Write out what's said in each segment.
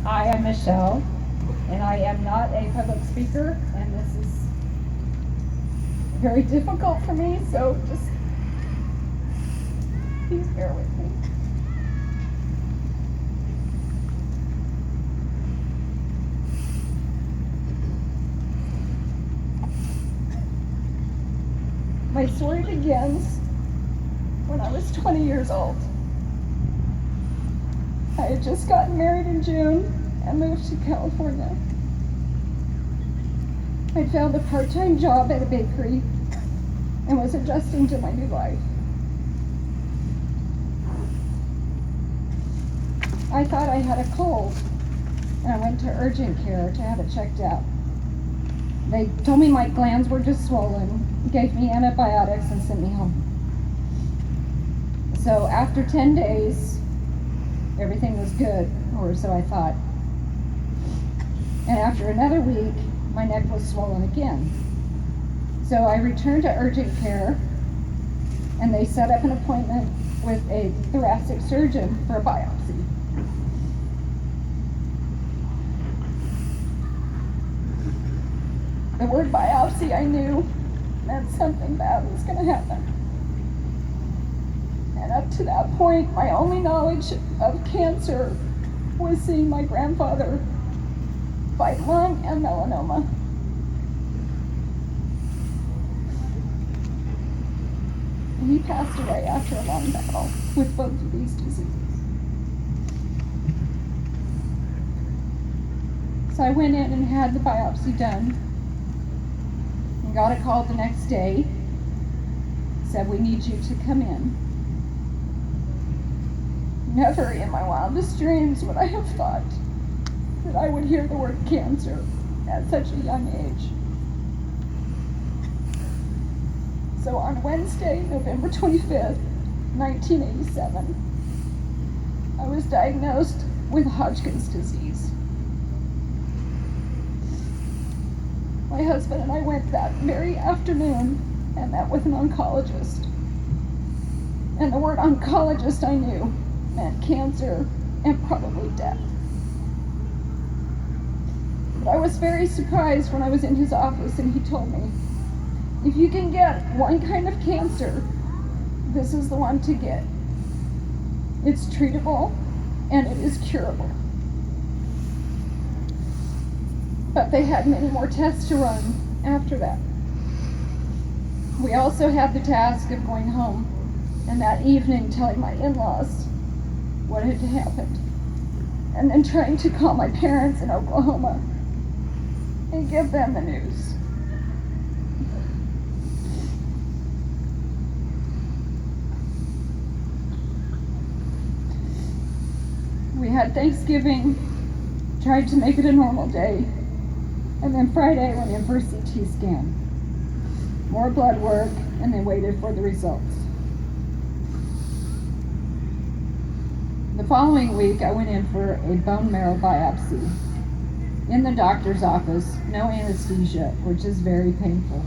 I am Michelle, and I am not a public speaker, and this is very difficult for me, so just please bear with me. My story begins when I was 20 years old. I had just gotten married in June and moved to California. I found a part-time job at a bakery and was adjusting to my new life. I thought I had a cold, and I went to urgent care to have it checked out. They told me my glands were just swollen, gave me antibiotics, and sent me home. So after 10 days, everything was good, or so I thought. And after another week, my neck was swollen again. So I returned to urgent care, and they set up an appointment with a thoracic surgeon for a biopsy. The word biopsy, I knew, meant something bad was going to happen. And up to that point, my only knowledge of cancer was seeing my grandfather fight lung and melanoma. And he passed away after a long battle with both of these diseases. So I went in and had the biopsy done. Got a call the next day, said, "We need you to come in." Never in my wildest dreams would I have thought that I would hear the word cancer at such a young age. So on Wednesday, November 25th, 1987, I was diagnosed with Hodgkin's disease. My husband and I went that very afternoon and met with an oncologist. And the word oncologist, I knew, meant cancer and probably death. But I was very surprised when I was in his office and he told me, if you can get one kind of cancer, this is the one to get. It's treatable and it is curable. But they had many more tests to run after that. We also had the task of going home and that evening telling my in-laws what had happened, and then trying to call my parents in Oklahoma and give them the news. We had Thanksgiving, tried to make it a normal day, and then Friday went in for a CT scan. More blood work, and then waited for the results. The following week, I went in for a bone marrow biopsy. In the doctor's office, no anesthesia, which is very painful.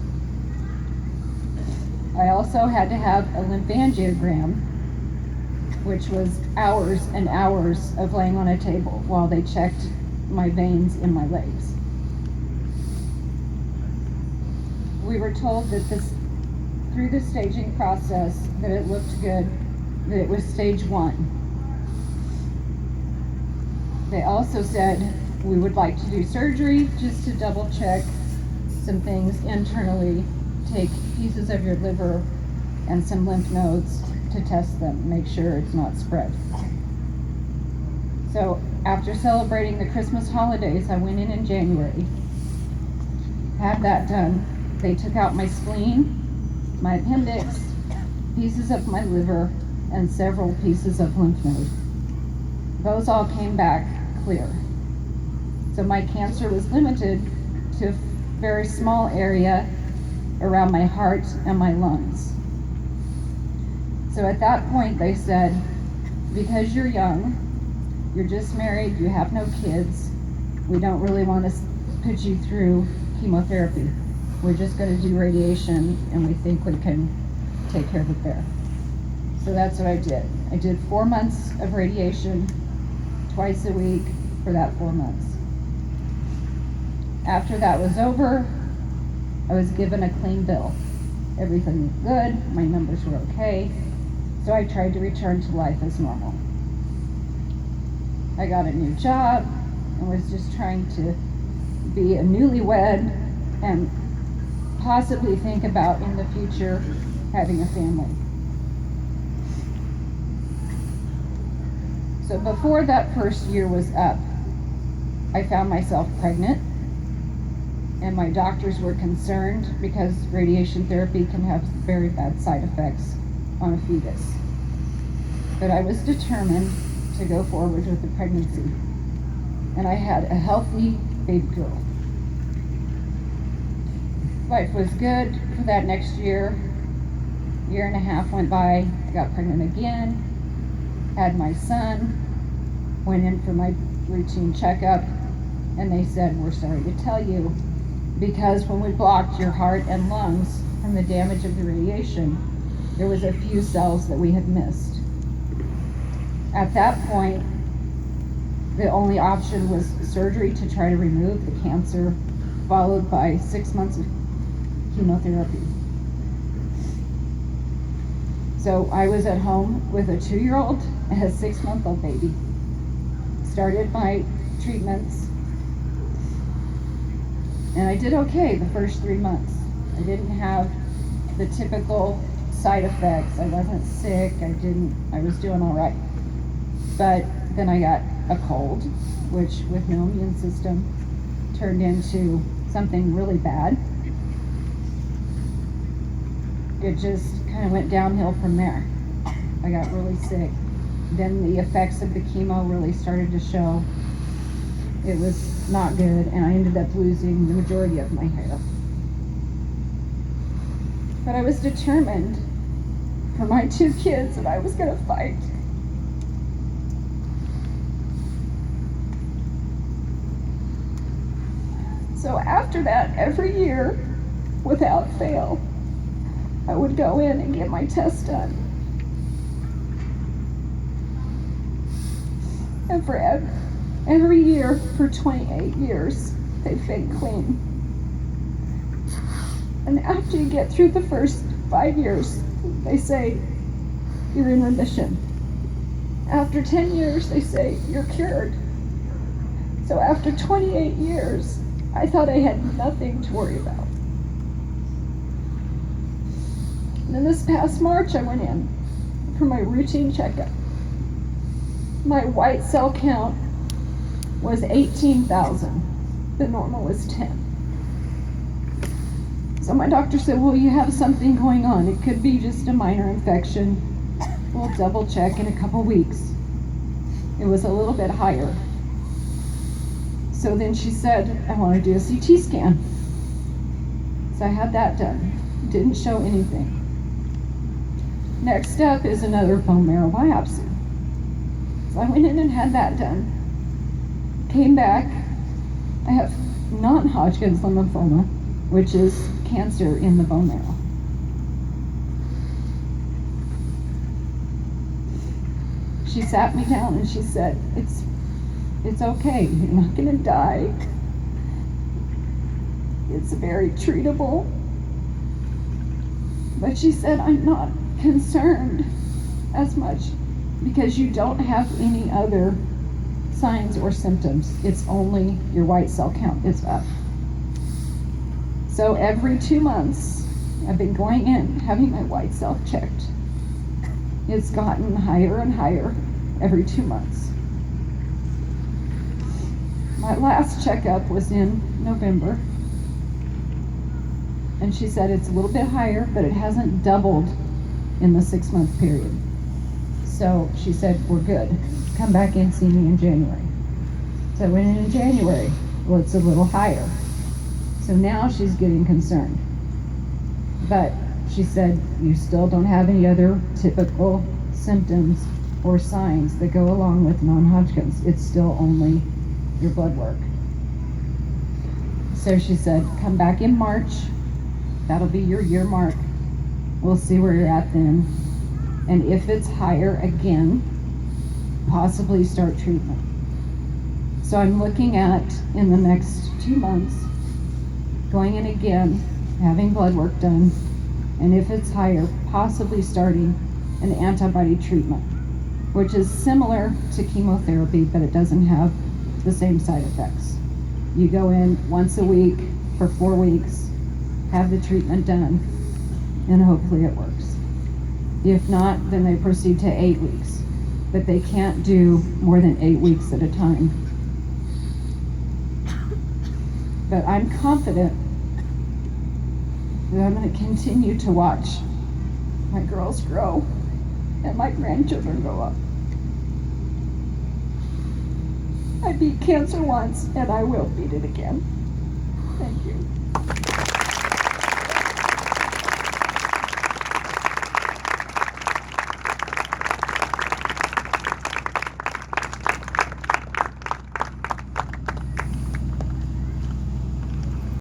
I also had to have a lymphangiogram, which was hours and hours of laying on a table while they checked my veins in my legs. We were told that through the staging process, that it looked good, that it was stage 1. They also said we would like to do surgery just to double check some things internally, take pieces of your liver and some lymph nodes to test them, make sure it's not spread. So after celebrating the Christmas holidays, I went in January, had that done. They took out my spleen, my appendix, pieces of my liver, and several pieces of lymph node. Those all came back clear. So my cancer was limited to a very small area around my heart and my lungs. So at that point they said, because you're young, you're just married, you have no kids, we don't really want to put you through chemotherapy. We're just going to do radiation, and we think we can take care of it there. So that's what I did. I did 4 months of radiation, twice a week, for that 4 months. After that was over, I was given a clean bill. Everything was good, my numbers were okay, so I tried to return to life as normal. I got a new job and was just trying to be a newlywed and possibly think about in the future having a family. So before that first year was up, I found myself pregnant, and my doctors were concerned because radiation therapy can have very bad side effects on a fetus. But I was determined to go forward with the pregnancy, and I had a healthy baby girl. Life was good for that next year. Year and a half went by, I got pregnant again, had my son, went in for my routine checkup, and they said, "We're sorry to tell you, because when we blocked your heart and lungs from the damage of the radiation, there was a few cells that we had missed." At that point, the only option was surgery to try to remove the cancer, followed by 6 months of chemotherapy. So I was at home with a 2-year-old and a 6-month-old baby. Started my treatments, and I did okay the first 3 months. I didn't have the typical side effects. I wasn't sick. I was doing all right. But then I got a cold, which with no immune system turned into something really bad. It just kind of went downhill from there. I got really sick. Then the effects of the chemo really started to show. It was not good, and I ended up losing the majority of my hair. But I was determined for my 2 kids that I was going to fight. So after that, every year, without fail, I would go in and get my test done. And for every year for 28 years, they've been clean. And after you get through the first 5 years, they say you're in remission. After 10 years, they say you're cured. So after 28 years, I thought I had nothing to worry about. And then this past March, I went in for my routine checkup. My white cell count was 18,000. The normal was 10. So my doctor said, "Well, you have something going on. It could be just a minor infection. We'll double check in a couple weeks." It was a little bit higher. So then she said, "I want to do a CT scan." So I had that done. Didn't show anything. Next up is another bone marrow biopsy. So I went in and had that done. Came back. I have non-Hodgkin's lymphoma, which is cancer in the bone marrow. She sat me down and she said, it's okay, you're not gonna die. It's very treatable. But she said, I'm not concerned as much because you don't have any other signs or symptoms. It's only your white cell count is up. So every 2 months, I've been going in, having my white cell checked. It's gotten higher and higher every 2 months. My last checkup was in November, and she said it's a little bit higher, but it hasn't doubled in the 6-month period. So she said, we're good. Come back and see me in January. So I went in January. Well, it's a little higher. So now she's getting concerned. But she said, you still don't have any other typical symptoms or signs that go along with non-Hodgkin's. It's still only your blood work. So she said, come back in March. That'll be your year mark. We'll see where you're at then. And if it's higher again, possibly start treatment. So I'm looking at, in the next 2 months, going in again, having blood work done, and if it's higher, possibly starting an antibody treatment, which is similar to chemotherapy, but it doesn't have the same side effects. You go in once a week for 4 weeks, have the treatment done, and hopefully it works. If not, then they proceed to 8 weeks, but they can't do more than 8 weeks at a time. But I'm confident that I'm going to continue to watch my girls grow and my grandchildren grow up. I beat cancer once, and I will beat it again. Thank you.